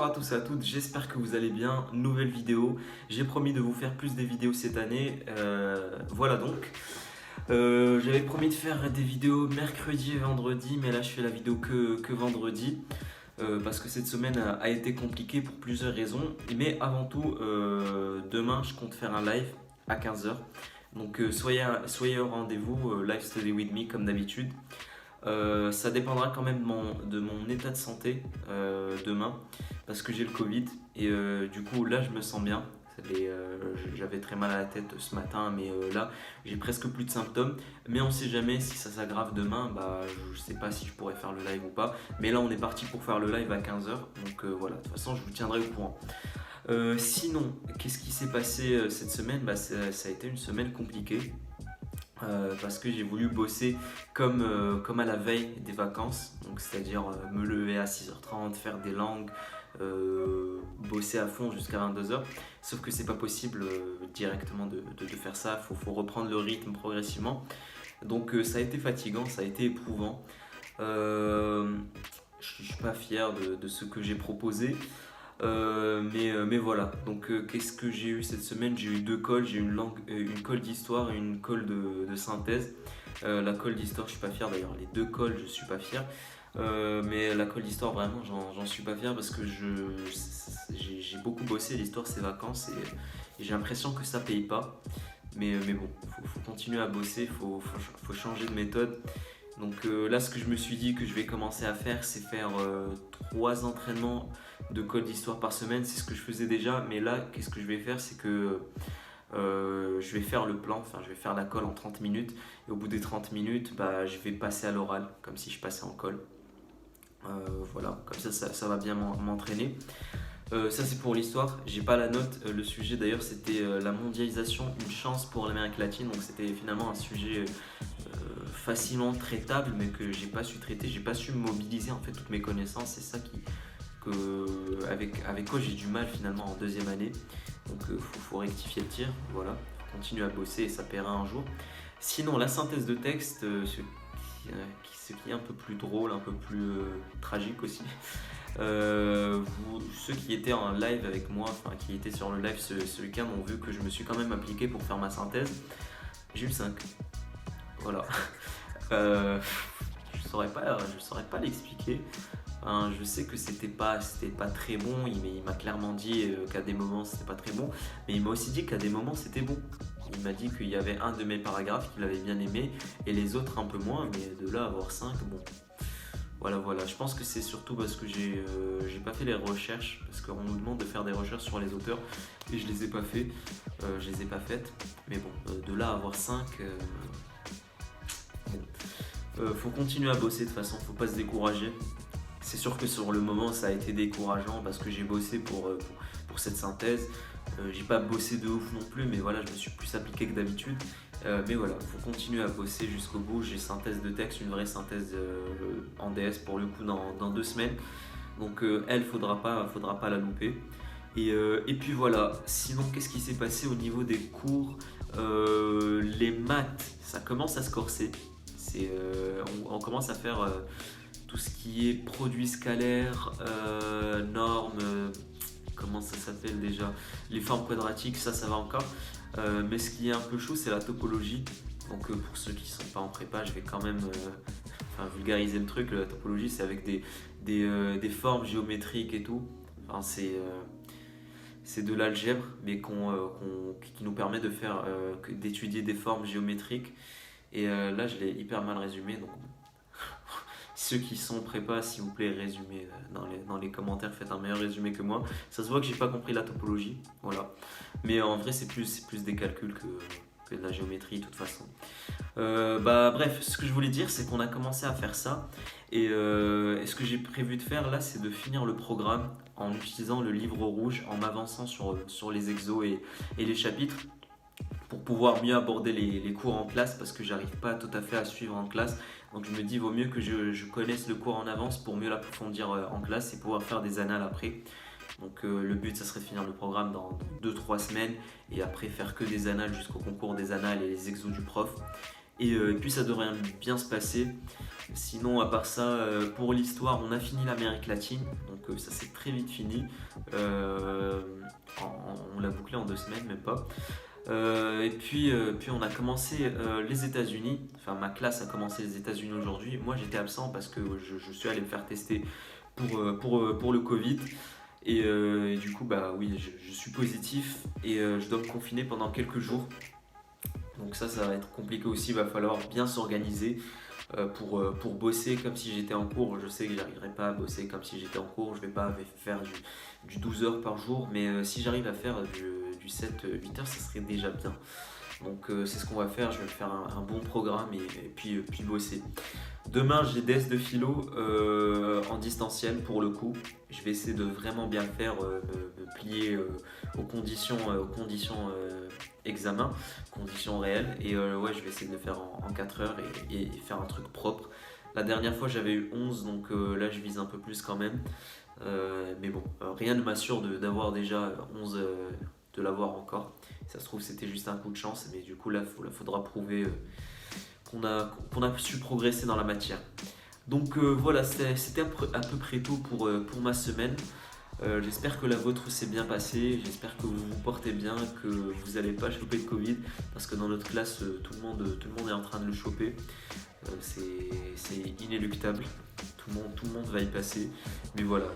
à tous et à toutes, j'espère que vous allez bien. Nouvelle vidéo, j'ai promis de vous faire plus des vidéos cette année. Voilà donc. J'avais promis de faire des vidéos mercredi et vendredi, mais là je fais la vidéo que vendredi. Parce que cette semaine a été compliquée pour plusieurs raisons. Mais avant tout, demain je compte faire un live à 15h. Donc soyez au rendez-vous, live study with me comme d'habitude. Ça dépendra quand même de mon état de santé demain parce que j'ai le Covid et du coup là je me sens bien. J'avais très mal à la tête ce matin mais là j'ai presque plus de symptômes, mais on sait jamais si ça s'aggrave demain, bah je sais pas si je pourrais faire le live ou pas, mais là on est parti pour faire le live à 15h, donc voilà, de toute façon je vous tiendrai au courant. Sinon, qu'est-ce qui s'est passé cette semaine? Ça a été une semaine compliquée. Parce que j'ai voulu bosser comme à la veille des vacances, donc c'est-à-dire me lever à 6h30, faire des langues, bosser à fond jusqu'à 22h. Sauf que c'est pas possible directement de faire ça, faut reprendre le rythme progressivement. Donc ça a été fatigant, ça a été éprouvant. Je suis pas fier de ce que j'ai proposé. Mais voilà, donc qu'est-ce que j'ai eu cette semaine? J'ai eu deux calls, j'ai eu une call d'histoire et une call de synthèse. La call d'histoire, je suis pas fier d'ailleurs, les deux calls, je suis pas fier. Mais la call d'histoire, vraiment, j'en suis pas fier parce que j'ai beaucoup bossé. L'histoire, c'est vacances et j'ai l'impression que ça paye pas. Mais bon, faut continuer à bosser, faut changer de méthode. Donc là, ce que je me suis dit que je vais commencer à faire, c'est faire 3 entraînements de code d'histoire par semaine. C'est ce que je faisais déjà, mais là, qu'est-ce que je vais faire, c'est que je vais faire le plan, enfin je vais faire la colle en 30 minutes, et au bout des 30 minutes, bah, je vais passer à l'oral, comme si je passais en colle. Voilà, comme ça va bien m'entraîner. Ça c'est pour l'histoire, j'ai pas la note. Le sujet d'ailleurs c'était la mondialisation, une chance pour l'Amérique latine, donc c'était finalement un sujet facilement traitable, mais que j'ai pas su traiter, j'ai pas su mobiliser en fait toutes mes connaissances. C'est ça avec quoi j'ai du mal finalement en deuxième année. Donc faut rectifier le tir, voilà, faut continuer à bosser et ça paiera un jour. Sinon la synthèse de texte, ce qui est un peu plus drôle, un peu plus tragique aussi. Ceux qui étaient en live avec moi, enfin qui étaient sur le live ce week-end, ont vu que je me suis quand même appliqué pour faire ma synthèse. J'ai eu 5. Voilà. Je saurais pas l'expliquer. Enfin, je sais que c'était pas très bon. Il m'a clairement dit qu'à des moments c'était pas très bon, mais il m'a aussi dit qu'à des moments c'était bon. Il m'a dit qu'il y avait un de mes paragraphes qu'il avait bien aimé et les autres un peu moins, mais de là à avoir 5, bon. Voilà. Je pense que c'est surtout parce que j'ai pas fait les recherches, parce qu'on nous demande de faire des recherches sur les auteurs et je les ai pas fait. Je les ai pas faites. Mais bon, de là à avoir 5. Faut continuer à bosser de toute façon, faut pas se décourager. C'est sûr que sur le moment ça a été décourageant parce que j'ai bossé pour cette synthèse. J'ai pas bossé de ouf non plus, mais voilà, je me suis plus appliqué que d'habitude. Mais voilà, faut continuer à bosser jusqu'au bout. J'ai synthèse de texte, une vraie synthèse en DS pour le coup dans 2 semaines. Donc elle, faudra pas la louper. Et puis voilà, sinon qu'est-ce qui s'est passé au niveau des cours? Les maths, ça commence à se corser. On commence à faire tout ce qui est produits scalaires, normes, comment ça s'appelle déjà, les formes quadratiques, ça va encore. Mais ce qui est un peu chaud, c'est la topologie. Donc pour ceux qui ne sont pas en prépa, je vais quand même vulgariser le truc. La topologie, c'est avec des formes géométriques et tout. Enfin, c'est de l'algèbre, mais qui nous permet d'étudier des formes géométriques. Et là, je l'ai hyper mal résumé. Donc, ceux qui sont prépa, s'il vous plaît, résumez dans les commentaires, faites un meilleur résumé que moi. Ça se voit que j'ai pas compris la topologie, voilà. Mais en vrai, c'est plus des calculs que de la géométrie, de toute façon. Bref, ce que je voulais dire, c'est qu'on a commencé à faire ça. Et ce que j'ai prévu de faire là, c'est de finir le programme en utilisant le livre rouge, en m'avançant sur les exos et les chapitres, pour pouvoir mieux aborder les cours en classe, parce que j'arrive pas tout à fait à suivre en classe. Donc je me dis, vaut mieux que je connaisse le cours en avance pour mieux l'approfondir en classe et pouvoir faire des annales après. Donc le but, ça serait de finir le programme dans 2-3 semaines et après faire que des annales jusqu'au concours des annales et les exos du prof. Et puis ça devrait bien se passer. Sinon, à part ça, pour l'histoire, on a fini l'Amérique latine, donc ça s'est très vite fini. Euh, on l'a bouclé en 2 semaines, même pas. Et puis on a commencé les États-Unis. Enfin, ma classe a commencé les États-Unis aujourd'hui. Moi, j'étais absent parce que je suis allé me faire tester pour le Covid. Et du coup, bah oui, je suis positif et je dois me confiner pendant quelques jours. Donc ça va être compliqué aussi. Il va falloir bien s'organiser pour bosser comme si j'étais en cours. Je sais que j'arriverai pas à bosser comme si j'étais en cours. Je vais pas faire du 12 heures par jour. Mais si j'arrive à faire du 7-8 heures, ça serait déjà bien. Donc c'est ce qu'on va faire. Je vais me faire un bon programme et puis bosser. Demain, j'ai des de philo en distanciel pour le coup. Je vais essayer de vraiment bien le faire, me plier aux conditions examen, conditions réelles. Et ouais, je vais essayer de le faire en 4 heures et faire un truc propre. La dernière fois, j'avais eu 11, donc là, je vise un peu plus quand même. Mais bon, rien ne m'assure d'avoir déjà 11, de l'avoir encore. Ça se trouve, c'était juste un coup de chance, mais du coup, là, faudra prouver qu'on a su progresser dans la matière. Donc voilà, c'était à peu près tout pour ma semaine. J'espère que la vôtre s'est bien passée, j'espère que vous vous portez bien, que vous n'allez pas choper le Covid, parce que dans notre classe, tout le monde est en train de le choper. C'est inéluctable, tout le monde va y passer. Mais voilà,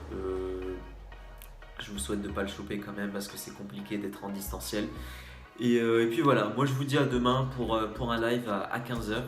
je vous souhaite de ne pas le choper quand même, parce que c'est compliqué d'être en distanciel. Et puis voilà, moi je vous dis à demain pour un live à 15 heures.